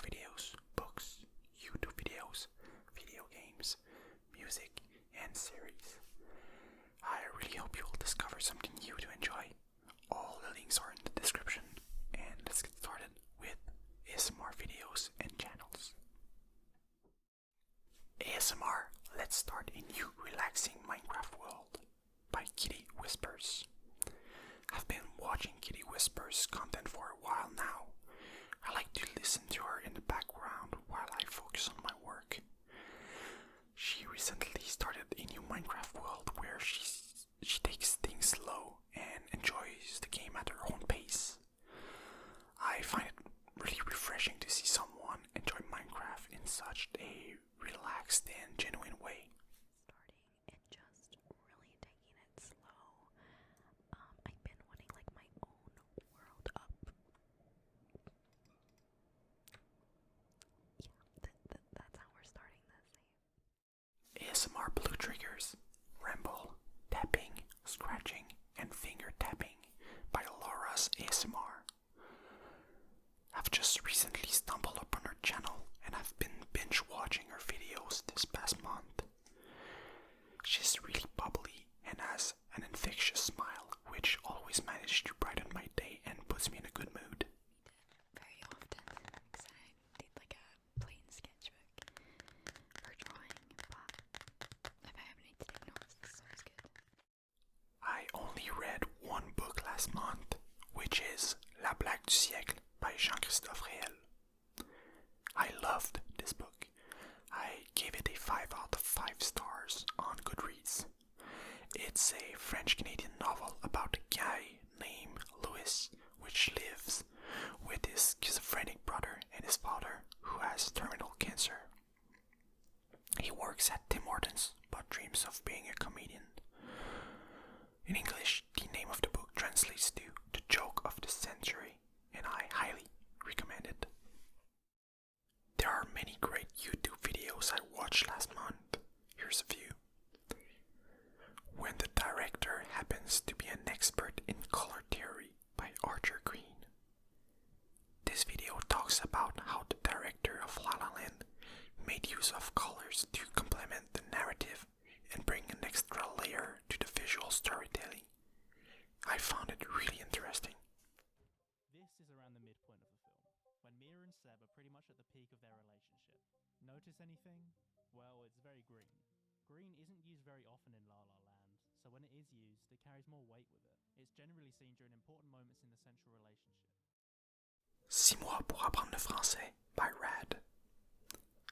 videos, books, YouTube videos, video games, music, and series. I really hope you will discover something new to enjoy. All the links are in the description, and let's get started with ASMR videos and channels. ASMR, let's start a new relaxing Minecraft world by Kitty Whispers. I've been watching Kitty Whispers content for a while now. I like to listen to her in the background while I focus on my work. She recently started a new Minecraft world where she takes things slow and enjoys the game at her own pace. I find it really refreshing to see someone enjoy Minecraft in such a relaxed and genuine way. Starting and just really taking it slow. I've been wanting like my own world up. Yeah, that's how we're starting this. ASMR blue triggers, ramble, tapping, scratching, and finger tapping by Laura's ASMR. I've just recently stumbled upon her channel and I've been binge watching her videos this past month. She's really bubbly and has an infectious smile, which always manages to brighten my day and puts me in a good mood. Very often, because I did like a plain sketchbook for drawing, but if I have any to take notes, this is always good. I only read one book last month, which is La Blague du Siècle by Jean-Christophe Réel. I loved this book. I gave it a 5 out of 5 stars on Goodreads. It's a French-Canadian novel about a guy named Louis, which lives with his schizophrenic brother and his father, who has terminal cancer. He works at Tim Hortons, but dreams of being a comedian. In English, the name of the book translates to The Joke of the Century, and I highly recommend it. There are many great YouTube videos I watched last month. Here's a few. When the Director Happens to be an Expert in Color Theory by Archer Green. This video talks about how the director of La La Land made use of colors to complement the narrative and bring an extra layer to the visual storytelling. I found it really interesting. This is around the midpoint of the film, when Mia and Seb are pretty much at the peak of their relationship. Notice anything? Well, it's very green. Green isn't used very often in La La Land, so when it is used, it carries more weight with it. It's generally seen during important moments in the central relationship. 6 mois pour apprendre le français by Rad.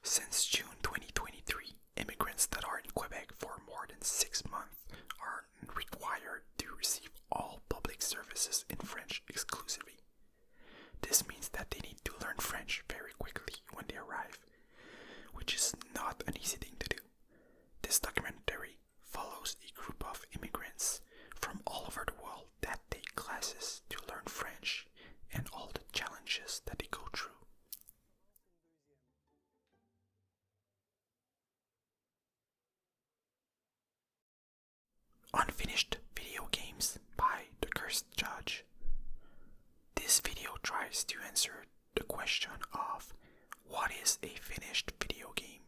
Since June 2023, immigrants that are in Quebec for more than 6 months are required to receive all public services in French exclusively. This means that they need to learn French very quickly when they arrive, which is not an easy thing to do. This documentary follows a group of immigrants from all over the world that take classes to learn French and all the challenges that they go through. Unfinished Video Games by The Cursed Judge. This video tries to answer the question of what is a finished video game.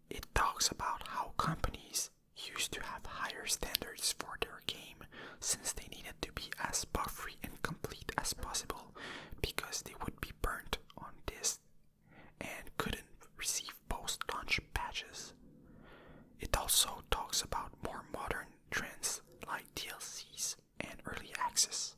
It talks about how companies used to have higher standards for their game since they needed to be as bug-free and complete as possible because they would be burnt on disk and couldn't receive post-launch patches. It also talks about more modern trends like DLCs and early access.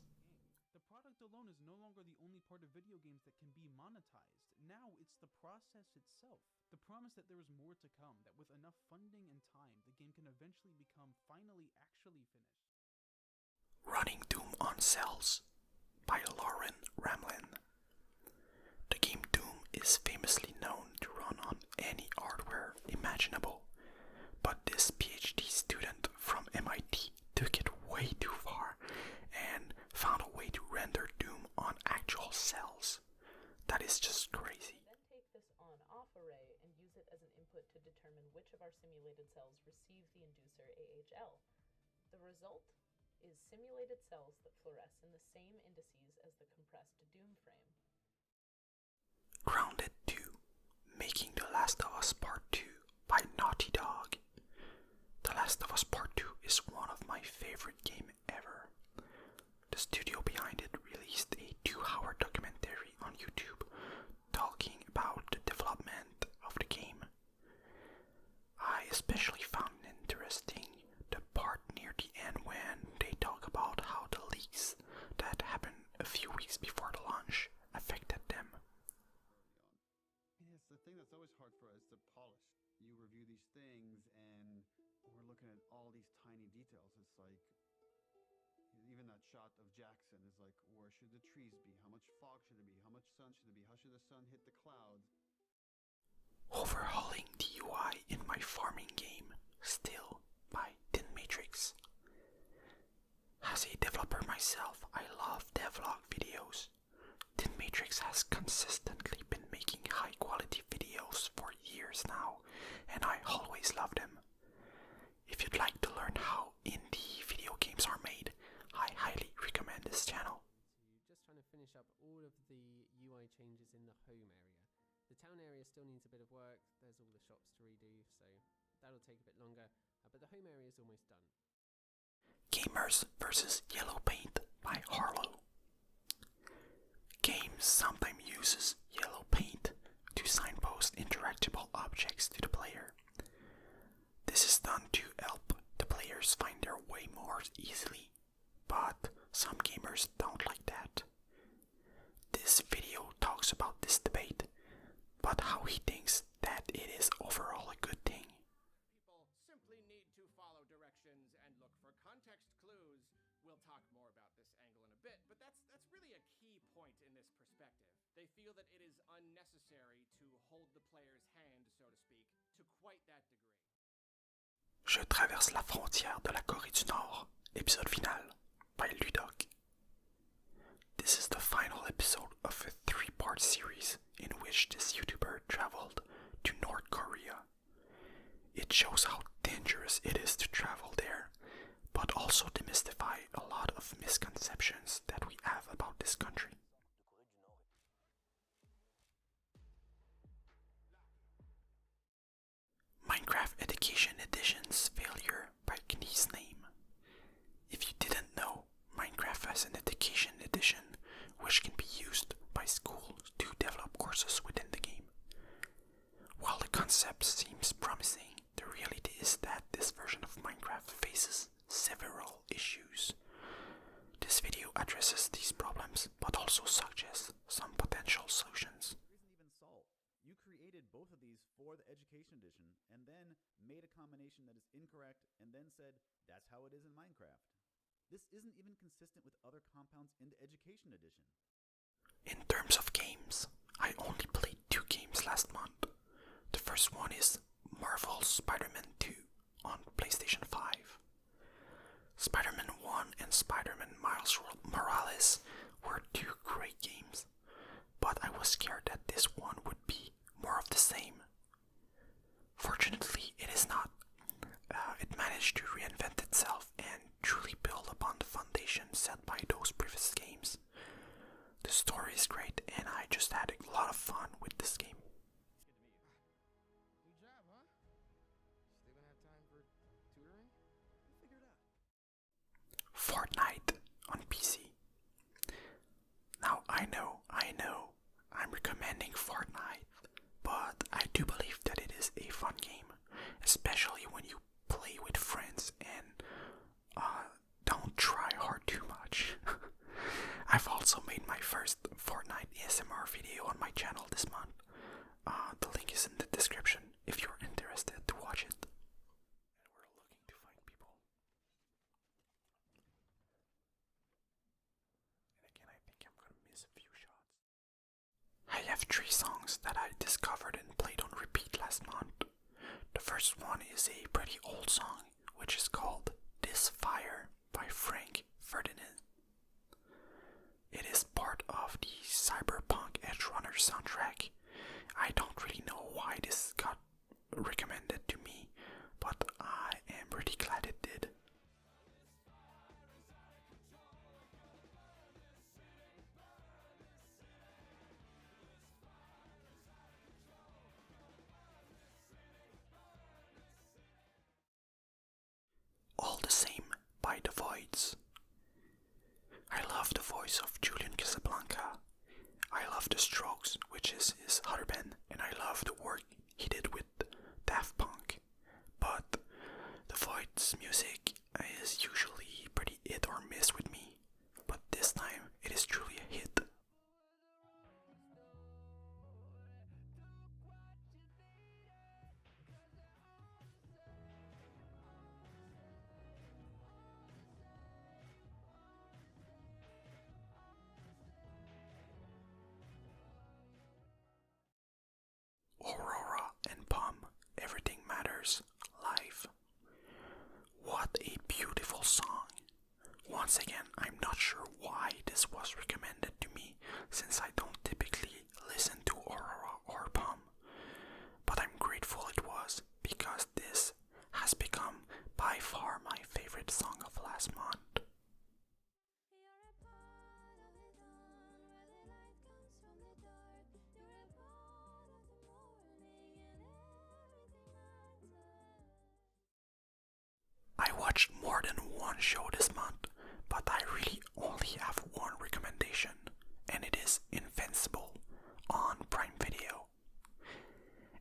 The product alone is no longer the only part of video games that can be monetized. Now it's the process itself. The promise that there is more to come, that with enough funding and time, the game can eventually become finally actually finished. Running Doom on Cells by Lauren Ramlin. The game Doom is famously known to run on any hardware imaginable, but this PhD student from MIT took it way too far and found a way to render Doom on actual cells. That is just crazy. Then take this on-off array and use it as an input to determine which of our simulated cells receive the inducer AHL. The result is simulated cells that fluoresce in the same indices as the compressed Doom frame. Grounded 2, Making The Last of Us Part 2 by Naughty Dog. The Last of Us Part 2 is one of my favorite games ever. The studio behind it released a 2-hour documentary on YouTube talking about the development of the game. I especially found interesting the part near the end when they talk about how the leaks that happened a few weeks before the launch affected them. It's the thing that's always hard for us to polish. You review these things and we're looking at all these tiny details. It's like, even that shot of Jackson is like, where should the trees be? How much fog should there be? How much sun should there be? How should the sun hit the clouds? Overhauling the UI in my farming game, Still by Tin Matrix. As a developer myself, I love devlog videos. Tin Matrix has consistently been making high quality videos for years now, and I always love them. If you'd like to learn how indie video games are made, I highly recommend this channel. Just trying to finish up all of the UI changes in the home area. The town area still needs a bit of work, there's all the shops to redo, so that'll take a bit longer, but the home area is almost done. Gamers vs. Yellow Paint by Harlow. Games sometimes uses yellow paint to signpost interactable objects to the player. This is done to help the players find their way more easily, but some gamers don't like that. This video talks about this debate, but how he thinks that it is overall a good thing. People simply need to follow directions and look for context clues. We'll talk more about this angle in a bit, but that's really a key point in this perspective. They feel that it is unnecessary to hold the player's hand, so to speak, to quite that degree. Je traverse la frontière de la Corée du Nord, épisode final, by Ludok. This is the final episode of a 3-part series in which this YouTuber traveled to North Korea. It shows how dangerous it is to travel there, but also demystify a lot of misconceptions that we have about this country. Minecraft Education Edition's Failure by Knee's Name. If you didn't know, Minecraft has an education edition which can be used by schools to develop courses within the game. While the concept seems promising, the reality is that this version of Minecraft faces several issues. This video addresses these problems, but also suggests some potential solutions. Isn't even solved. You created both of these for the Education Edition, and then made a combination that is incorrect, and then said, that's how it is in Minecraft. This isn't even consistent with other compounds in the Education Edition. In terms of games, I only played 2 games last month. The first one is Marvel's Spider-Man 2 on PlayStation 5. Spider-Man 1 and Spider-Man Miles Morales were 2 great games, but I was scared that this one would be more of the same. Fortunately, it is not. It managed to reinvent itself and truly build upon the foundation set by those previous games. The story is great, and I just had a lot of fun with this game. Good job, huh? Still gonna have time for tutoring? We'll figure it out. Fortnite on PC. Now I know, I'm recommending Fortnite, but I do believe that it is a fun game, especially when you play with friends and don't try hard too much. I've also made my first Fortnite ASMR video on my channel this month. The link is in the description if you're interested to watch it. And we're looking to find people. And again, I think I'm gonna miss a few shots. I have 3 songs that I discovered and played on repeat last month. The first one is a pretty old song, which is called This Fire by Frank Ferdinand. It is part of the Cyberpunk Edgerunner soundtrack. I don't really know why this got recommended to me, but I am pretty glad it did. All the Same by The Voids. I love the voice of Julian Casablanca. I love The Strokes, which is his other band, and I love the work he did with Daft Punk. But The Void's music is usually pretty hit or miss with me, but this time it is truly a hit. Aurora and Palm, Everything Matters, live. What a beautiful song. Once again, I'm not sure why this was recommended to me since I don't typically listen to Aurora or Palm. But I'm grateful it was because this has become by far my favorite song of last month. I watched more than one show this month, but I really only have one recommendation, and it is Invincible on Prime Video.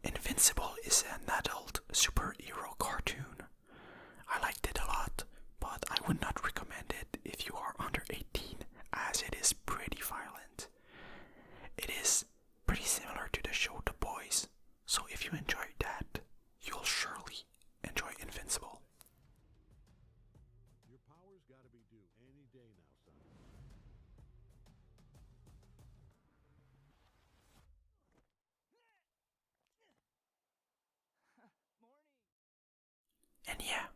Invincible is an adult superhero cartoon. I liked it a lot, but I would not recommend it if you are under 18 as it is pretty violent. It is pretty similar to the show The Boys, so if you enjoyed that, you'll surely enjoy Invincible. Your power's gotta be due any day now, son. And yeah,